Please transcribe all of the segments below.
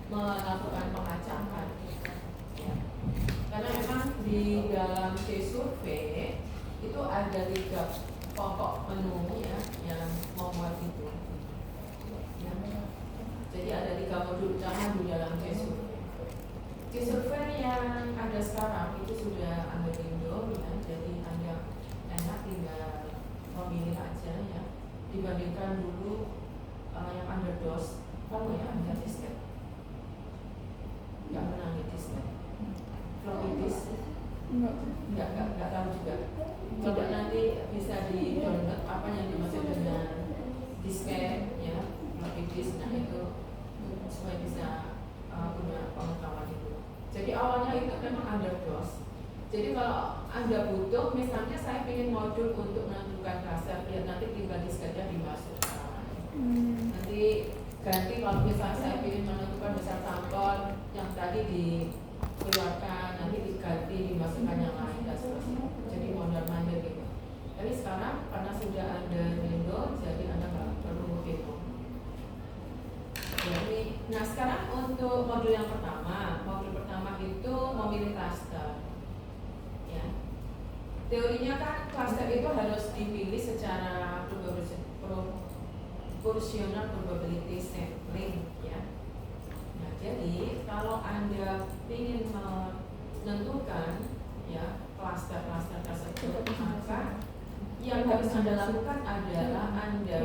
melakukan pengacakan. Ya. Karena memang di dalam C-survey itu ada 3 pokok menu ya yang membuat itu. Ya. Jadi ada 3 modul utama di dalam C-survey. C-survey yang ada sekarang itu sudah ada window ya, jadi Anda enak tinggal memilih aja ya. Dibandingkan dulu yang under DOS, kamu ya ada disket. Nggak pernah ada disket. Floppy disk nggak tahu juga. Coba nanti bisa di download apa yang dimaksud dengan disket ya, floppy disk. Nah itu supaya bisa punya pengetahuan itu. Jadi awalnya itu memang under DOS. Jadi kalau Anda butuh, misalnya saya ingin modul untuk menentukan klaster, ya nanti tinggal disketnya dimasukkan. Nanti ganti kalau misalnya saya ingin menentukan besar sampel yang tadi dikeluarkan, nanti diganti dimasukkan yang lain dan seterusnya. Jadi mondar-mandir gitu. Tapi sekarang karena sudah ada Windows, jadi Anda nggak perlu gitu. Jadi, nah sekarang untuk modul yang pertama, itu memilih klaster. Ya. Teorinya kan klaster itu harus dipilih secara proportional probability sampling ya. Nah, jadi kalau Anda ingin menentukan ya klaster-klaster tersebut, maka yang harus Anda lakukan adalah Anda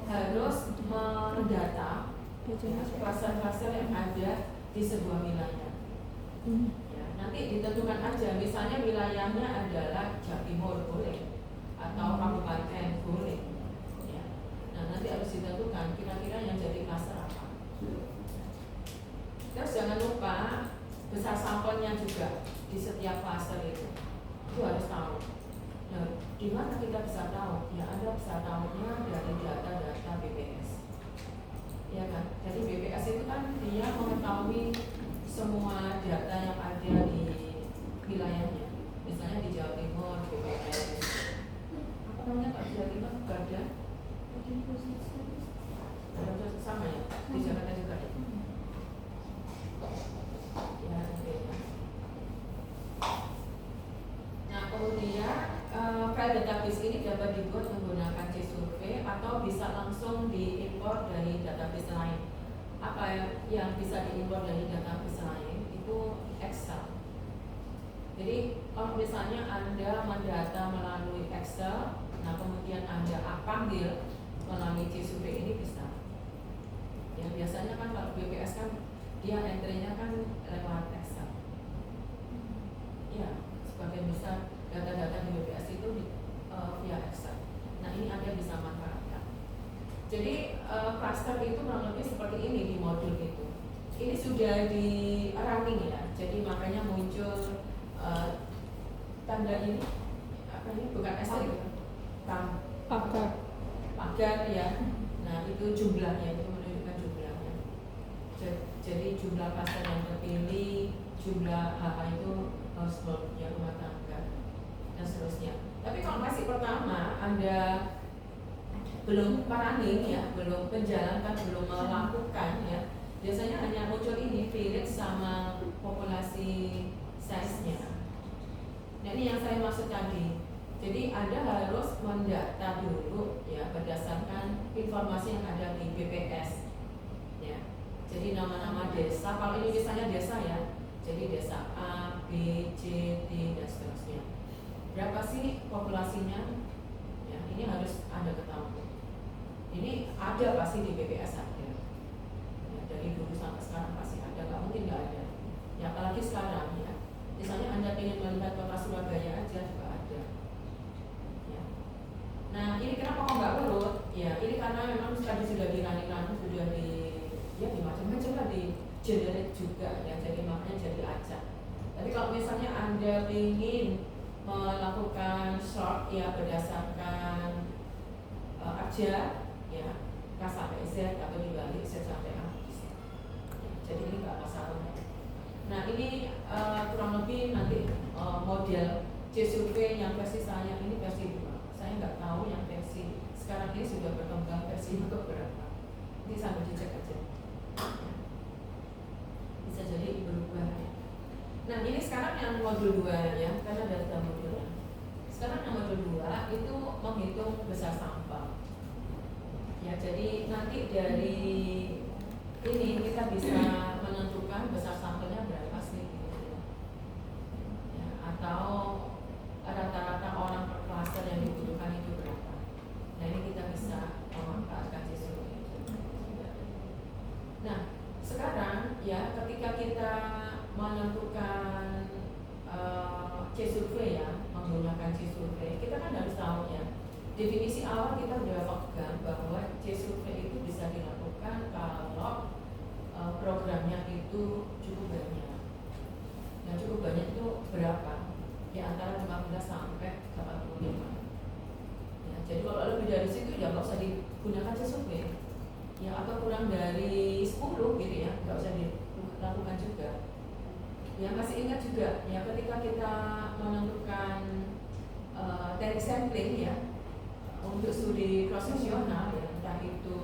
harus mendata ya, klaster-klaster yang ada di sebuah wilayah. Ya, nanti ditentukan aja, misalnya wilayahnya adalah Jawa Timur boleh, atau kabupaten boleh. Ya. Nah nanti harus ditentukan kira-kira yang jadi klaster apa. Terus jangan lupa besar sampelnya juga di setiap klaster itu harus tahu. Nah, di mana kita bisa tahu? Ya Anda bisa tahunya dari data-data BPS. Ya kan? Jadi BPS itu kan dia mengetahui semua data yang ada di wilayahnya. Misalnya di Jawa Timur, BPS. Apa namanya Pak Jawa Timur? Garda? Garda sama ya? Di Jakarta juga ya? Ya, beda. Nah, kemudian file database ini dapat dibuat menggunakan C-survey atau bisa langsung diimpor dari database lain. Apa yang bisa diimpor dari database lain itu Excel. Jadi kalau misalnya Anda mendata melalui Excel, nah kemudian Anda panggil melalui C-survey ini bisa. Ya biasanya kan kalau BPS kan dia entry-nya kan lewat Excel. Ya, sebagian besar data-data di BPS itu via Excel. Nah ini Anda bisa manfaatkan. Jadi cluster itu kurang lebih seperti ini di modul itu. Ini sudah di running ya. Jadi makanya muncul tanda ini apa ini bukan asterisk, pagar ya. Nah itu jumlahnya, itu menunjukkan jumlahnya. Jadi jumlah cluster yang terpilih, jumlah HH itu household ya, rumah tangga dan seterusnya. Tapi kalau masih pertama Anda belum running ya, belum menjalankan, belum melakukan ya, biasanya hanya muncul ini village sama populasi size-nya. Nah ini yang saya maksud tadi. Jadi Anda harus mendata dulu ya berdasarkan informasi yang ada di BPS ya. Jadi nama-nama desa, kalau ini misalnya desa ya, jadi desa A, B, C, D dan seterusnya. Berapa sih populasinya? Ya, ini harus Anda ketahui. Ini ada pasti di BPS ada. Ya, dari dulu sampai sekarang pasti ada, nggak mungkin nggak ada. Ya apalagi sekarang ya. Misalnya Anda ingin melihat kota Surabaya aja juga ada. Ya. Nah ini kenapa kok nggak urut? Ya ini karena memang tadi sudah diranikan, sudah di macam-macam lah di generate juga ya. Jadi makanya jadi acak. Tapi kalau misalnya Anda ingin melakukan sort ya berdasarkan aja ya K sampai Z atau dibalik Z sampai A bisa. Jadi ini nggak masalah. Nah ini kurang lebih nanti model C-survey yang versi saya ini versi 2. Saya nggak tahu yang versi sekarang ini sudah berkembang versi berapa. Nanti sambil dicek aja. modul 2 ya, karena ada 3 modul. Sekarang yang modul 2 itu menghitung besar sampel. Ya, jadi nanti dari ini kita bisa menentukan besar sampelnya berapa sih gitu. Ya, atau rata-rata orang per klaster yang dibutuhkan itu berapa. Nah, ini kita bisa memanfaatkan siswa itu. Nah, sekarang ya ketika kita menentukan C-survey ya, menggunakan C-survey, kita kan harus tahu ya, definisi awal kita sudah pegang bahwa C-survey itu bisa dilakukan kalau programnya itu cukup banyak. Nah, cukup banyak itu berapa? Ya antara 15 sampai 45. Ya, jadi kalau lebih dari situ ya nggak usah digunakan C-survey. Ya, atau kurang dari 10 gitu ya, nggak usah dilakukan juga. Ya, masih ingat juga ya ketika kita menentukan teknik sampling ya untuk studi cross-seksional ya, entah itu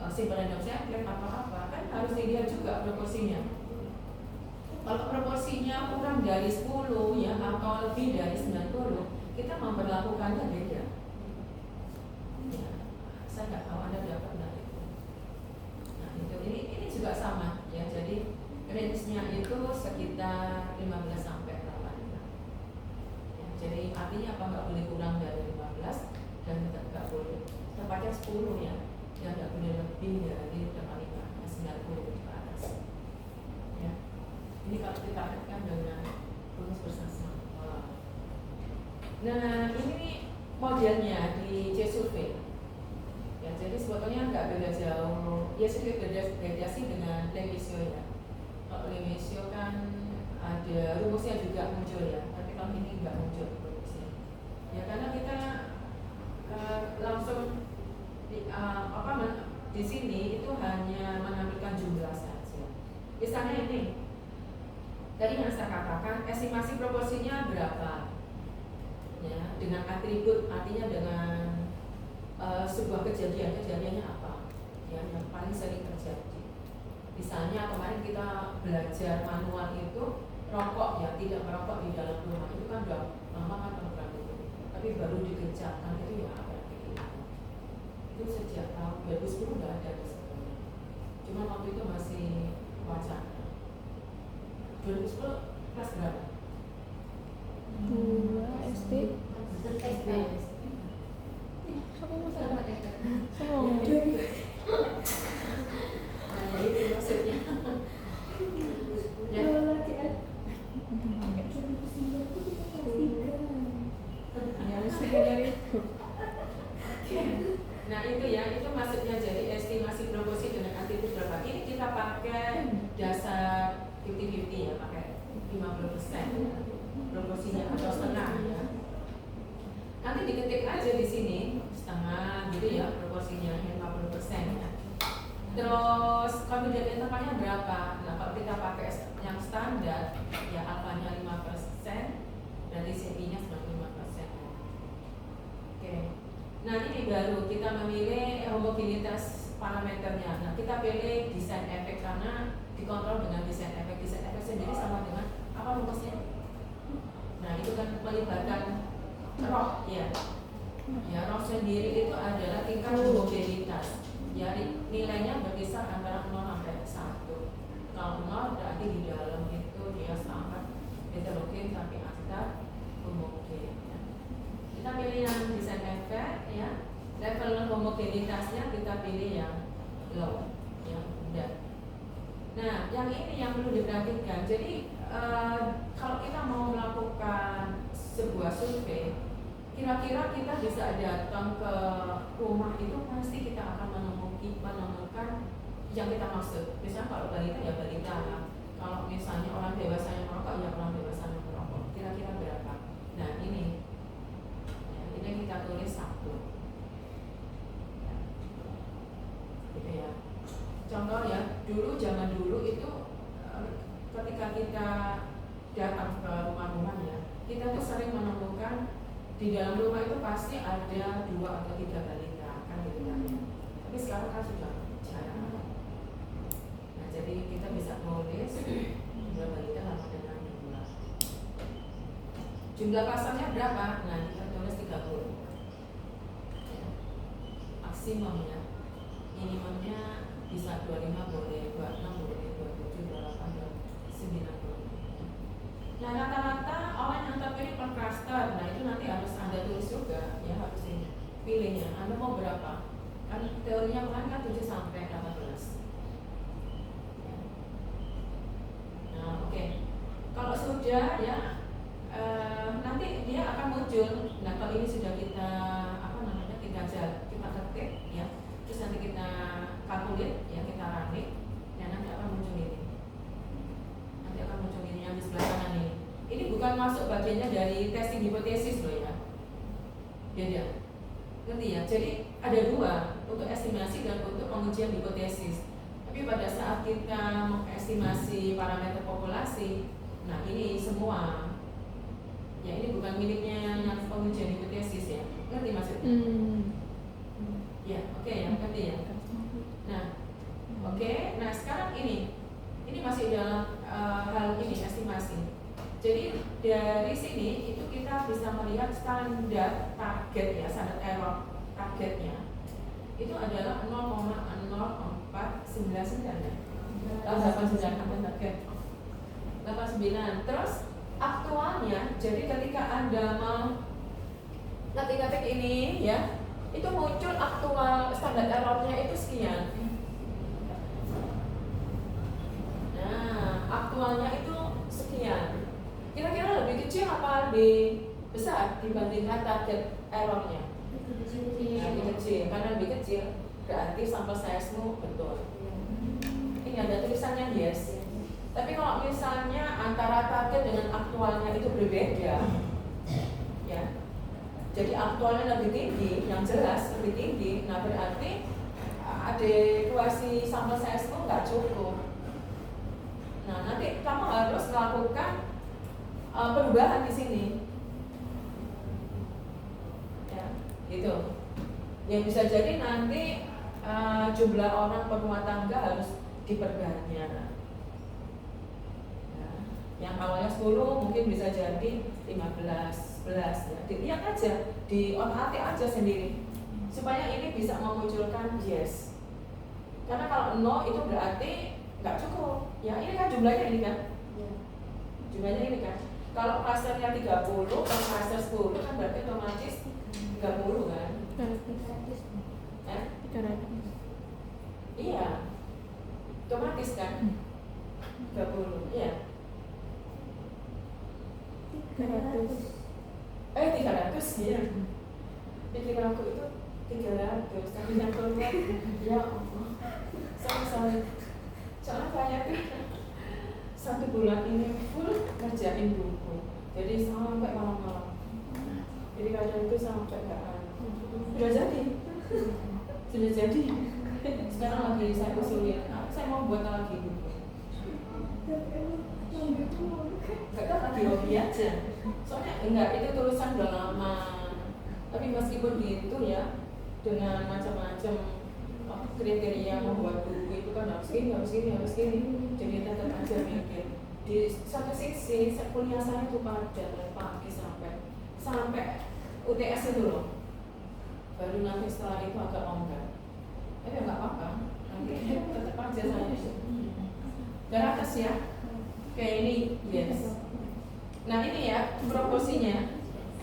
simple random sampling atau apa, kan harus dilihat juga proporsinya. Kalau proporsinya kurang dari 10 ya atau lebih dari 90, kita memperlakukannya beda. Ya, saya nggak tahu Anda dapat nggak itu. Nah, itu ini juga sama ya, jadi range-nya itu sekitar 15 sampai 85. Ya, jadi artinya apa, nggak boleh kurang dari 15 dan nggak boleh tepatnya 10 ya, dan nggak boleh lebih dari 85, 90 ke atas. Ya, ini kalau kita kaitkan dengan rumus besar sampel. Nah, ini modelnya di C-survey. Ya, jadi sebetulnya nggak beda jauh, ya sedikit beda sih dengan Levisio ya. Kalau Levisio kan ada rumusnya juga muncul ya, tapi kalau ini nggak muncul rumusnya. Ya karena kita langsung di sini itu hanya menampilkan jumlah saja. Misalnya ini, tadi yang saya katakan estimasi proporsinya berapa? Ya, dengan atribut, artinya dengan sebuah kejadiannya apa? Ya, yang paling sering terjadi. Misalnya kemarin kita belajar manual itu rokok ya, tidak merokok di dalam rumah itu kan udah lama kan program itu, tapi baru digencarkan itu ya apa gitu. Itu sejak tahun 2010 nggak ada sebenarnya, cuma waktu itu masih wacana. 2010 kelas berapa? 2 SD. Aku mau sama Nah, itu maksudnya. Ya. Nah itu ya, itu maksudnya jadi estimasi proporsi dengan atribut berapa. Ini kita pakai dasar 50-50 ya, pakai 50% proporsinya atau setengah ya. Nanti diketik aja di sini setengah gitu ya, proporsinya 50% ya. Terus confidence intervalnya berapa? Nah kalau kita pakai yang standar ya alfanya 5%, berarti CP-nya 95%. Oke. Nah ini baru kita memilih homogenitas parameternya. Nah kita pilih desain efek karena dikontrol dengan desain efek. Desain efek sendiri sama dengan apa rumusnya? Nah itu kan melibatkan ROH ya. Ya ROH sendiri itu adalah tingkat homogenitas. Ya nilainya berkisar antara 0 sampai 1. Kalau 0 berarti di dalam itu dia sangat heterogen tapi antar homogen. Ya. Kita pilih yang desain efek ya. Level homogenitasnya kita pilih yang low, yang rendah. Nah, yang ini yang perlu diperhatikan. Jadi kalau kita mau melakukan sebuah survei, kira-kira kita bisa datang ke rumah itu pasti kita akan menemukan yang kita maksud. Misalnya kalau balita ya balita, kalau misalnya orang dewasa yang merokok ya orang dewasa yang merokok. Kira-kira berapa? Nah ini kita tulis 1. Gitu ya. Contoh ya, zaman dulu itu ketika kita datang ke rumah-rumah ya, kita tuh sering menemukan di dalam rumah itu pasti ada 2 atau 3 balita kan gitu kan ya. Tapi sekarang kan sudah jarang. Nah jadi kita bisa nulis jumlah balita sama dengan 2. Jumlah pasarnya berapa? Nah, kita tulis 30. Ya. Maksimumnya, minimumnya bisa 25 boleh, 26 boleh, 27, 28, 90. Nah, rata-rata orang yang terpilih per cluster, nah itu nanti harus Anda tulis juga, ya harus ini pilihnya. Anda mau berapa? Kan teorinya kemarin kan 7 sampai 18. Ya. Nah, oke. Kalau sudah ya nanti dia akan muncul. Nah, kalau ini sudah kita kita ketik ya. Terus nanti kita kalkulit ya, kita running. Ya nanti akan muncul ini. Nanti akan muncul ini yang di sebelah kanan ini. Ini bukan masuk bagiannya dari testing hipotesis loh ya. Beda. Ngerti ya? Jadi ada dua, untuk estimasi dan untuk pengujian hipotesis. Tapi pada saat kita mengestimasi parameter populasi, nah ini semua ya, ini bukan miliknya yang pengujian hipotesis ya. Ngerti maksudnya? Ya, oke ya, ngerti ya. Nah, oke. Nah, sekarang ini masih dalam hal ini estimasi. Jadi dari sini itu kita bisa melihat standar target ya, standar error targetnya itu adalah 0,0499 ya. 89. Terus aktualnya, jadi ketika Anda mau ngetik ini ya, itu muncul aktual standar errornya itu sekian. Nah, aktualnya itu sekian. Kira-kira lebih kecil apa lebih besar dibandingkan target errornya? Lebih kecil, karena lebih kecil berarti sampel size-mu betul. Ini ada tulisannya yes. Tapi kalau misalnya antara target dengan aktualnya itu berbeda, ya, jadi aktualnya lebih tinggi, yang jelas lebih tinggi, nah berarti adekuasi sampel size-mu nggak cukup. Nah, nanti kamu harus melakukan perubahan di sini, ya, gitu. Yang bisa jadi nanti jumlah orang per rumah tangga harus diperbanyak. Ya, yang awalnya 10 mungkin bisa jadi 15, 11 ya. Dilihat aja, diotak-atik aja sendiri supaya ini bisa memunculkan yes. Karena kalau no itu berarti nggak cukup. Ya, ini kan jumlahnya ini kan. Jumlahnya ini kan. Kalau clusternya 30 dan cluster 10 kan berarti otomatis 30 kan? 300. Iya. Otomatis kan? 30. Iya. 300. 300 ya. Pikir aku itu 300 tapi yang keluar ya Allah. Sorry. Soalnya kayaknya 1 bulan ini full ngerjain buku, jadi sampai malam-malam. Jadi kadang itu sampai sudah jadi. Sekarang lagi saya usulin, saya mau buat lagi buku. Gak tahu, lagi hobi aja. Soalnya enggak, itu tulisan udah lama. Tapi meskipun gitu ya, dengan macam-macam kriteria membuat buku itu kan harus gini. Jadi tetap aja mikir. Di satu sisi, kuliah saya itu pada dari pagi sampai UTS itu loh. Baru nanti setelah itu agak longgar. Tapi nggak apa-apa. Nanti tetap aja saya. Dan atas ya. Kayak ini, yes. Nah ini ya proporsinya.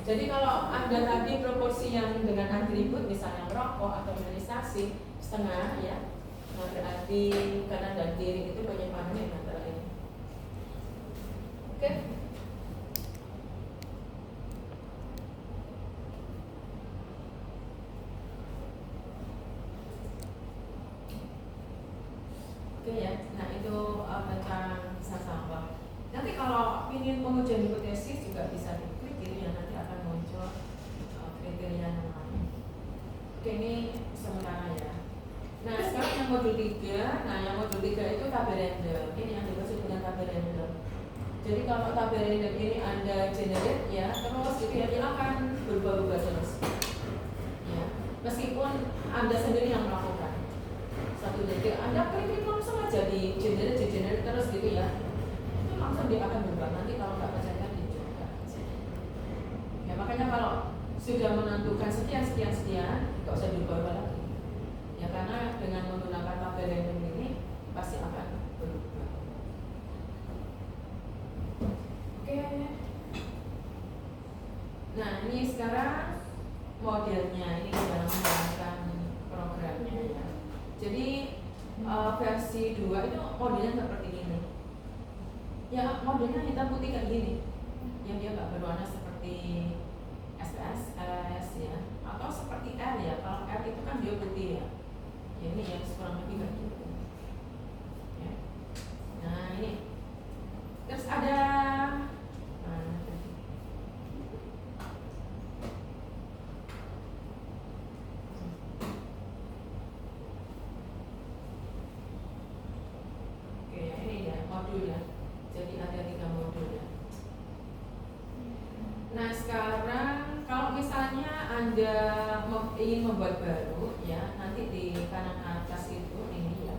Jadi kalau ada tadi proporsi yang dengan atribut, misalnya merokok atau imunisasi setengah ya, nah berarti kanan dan kiri itu penyimpanannya antara ini. Oke? Oke ya, nah itu tentang sisa sampah. Nanti kalau ingin pengujian hipotesis juga bisa diklik ini ya, nanti akan muncul kriteria yang lain. Oke, ini sementara ya. Nah sekarang yang modul 3, nah yang modul 3 itu tabel random. Ini yang dimaksud dengan tabel random. Jadi kalau tabel random ini Anda generate ya, terus itu ya silakan berubah-ubah terus. Ya, meskipun Anda sendiri yang melakukan. Satu detik Anda klik langsung aja di generate terus gitu ya. Itu langsung dia akan berubah. Nanti kalau nggak percaya dicoba. Ya makanya kalau sudah menentukan sekian nggak usah diubah lagi. Ya karena dengan menggunakan tabel random ini pasti akan berubah. Oke. Nah ini sekarang modelnya ini dalam menjalankan programnya ya. Jadi versi 2 itu modelnya seperti ini. Ya modelnya hitam putih kayak gini. Yang dia nggak berwarna seperti SPSS ya, atau seperti R ya. Kalau R itu kan dia putih ya. Ya ini yang kurang lebih kayak gitu. Ya. Nah ini. Terus ada modul ya. Jadi ada 3 modul ya. Nah sekarang kalau misalnya Anda ingin membuat baru ya, nanti di kanan atas itu ini ya,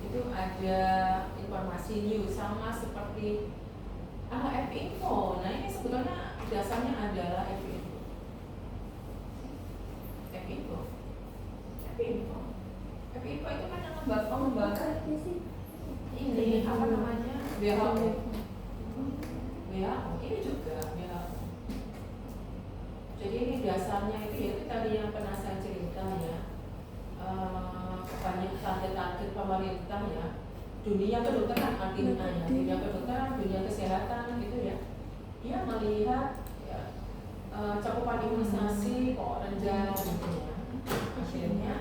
itu ada informasi new sama seperti F-info. Nah ini sebetulnya dasarnya adalah F-info. F-info itu kan yang membaca ini apa namanya WHO ini juga WHO. Jadi ini dasarnya itu tadi yang pernah saya cerita ya, banyak target-target pemerintah ya, dunia kedokteran artinya ya, dunia kedokteran, dunia kesehatan gitu ya, dia melihat ya, cakupan imunisasi kok rendah gitu ya, akhirnya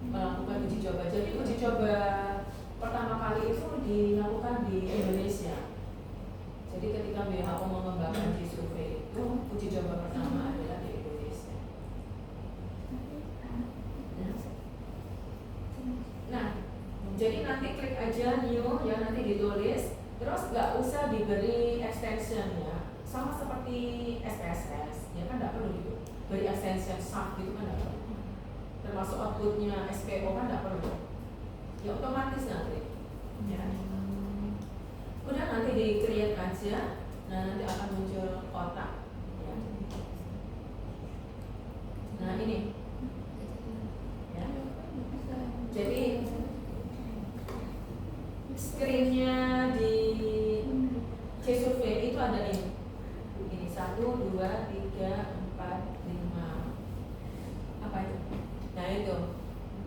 melakukan uji coba. Jadi uji coba pertama kali itu dilakukan di Indonesia. Jadi ketika WHO mengembangkan di survei itu, uji coba pertama adalah di Indonesia. Nah, jadi nanti klik aja new ya, nanti ditulis, terus nggak usah diberi extension ya, sama seperti SPSS ya kan nggak perlu gitu, beri extension SAP gitu kan nggak perlu. Termasuk outputnya SPO kan nggak perlu. Ya otomatis nanti ya. Udah nanti di create aja. Nah nanti akan muncul kotak ya. Nah ini ya. Jadi screennya di C-Survey itu ada ini 1, 2, 3, 4, 5. Apa itu? Nah itu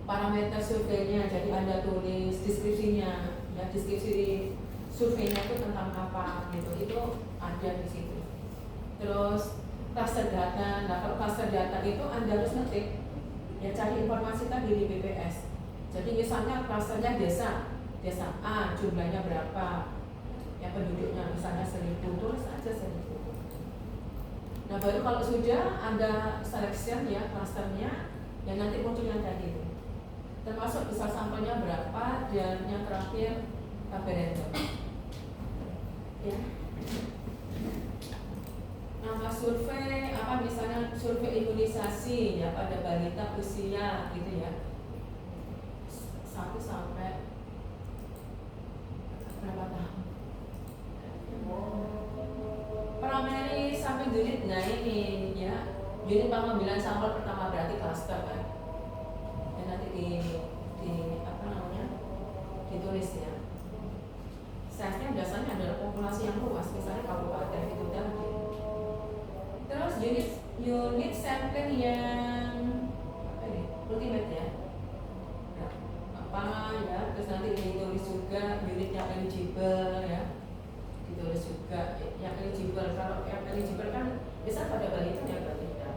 parameter surveinya, jadi Anda tulis deskripsinya ya, deskripsi surveinya itu tentang apa gitu, itu ada di situ. Terus cluster data, nah kalau cluster data itu Anda harus ngetik ya, cari informasi tadi di BPS. Jadi misalnya clusternya desa A jumlahnya berapa ya, penduduknya misalnya 1000, tulis aja 1000. Nah baru kalau sudah Anda selection ya clusternya ya, nanti muncul yang tadi itu, termasuk besar sampelnya berapa dan yang terakhir tabel random ya. Nama survei apa, misalnya survei imunisasi ya pada balita usia gitu ya, 1 sampai berapa tahun, primary sampai unit. Nah ini ya, unit pengambilan sampel pertama berarti cluster kan. Nanti di apa namanya ditulis ya. Size-nya biasanya adalah populasi yang luas, misalnya kabupaten itu tadi. Terus unit sampling yang apa ini? Ultimate ya. Nah, apa ya? Terus nanti ditulis juga unit yang eligible ya. Ditulis juga yang eligible. Kalau yang eligible kan bisa pada balita ya balita.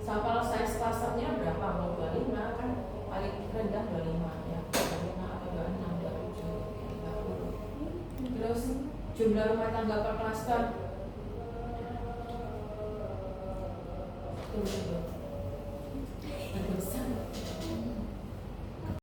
Sampel size clusternya berapa? Mau 25 kan paling rendah 25 ya, 25 atau 26, 27, 30. Terus jumlah rumah tangga per cluster 7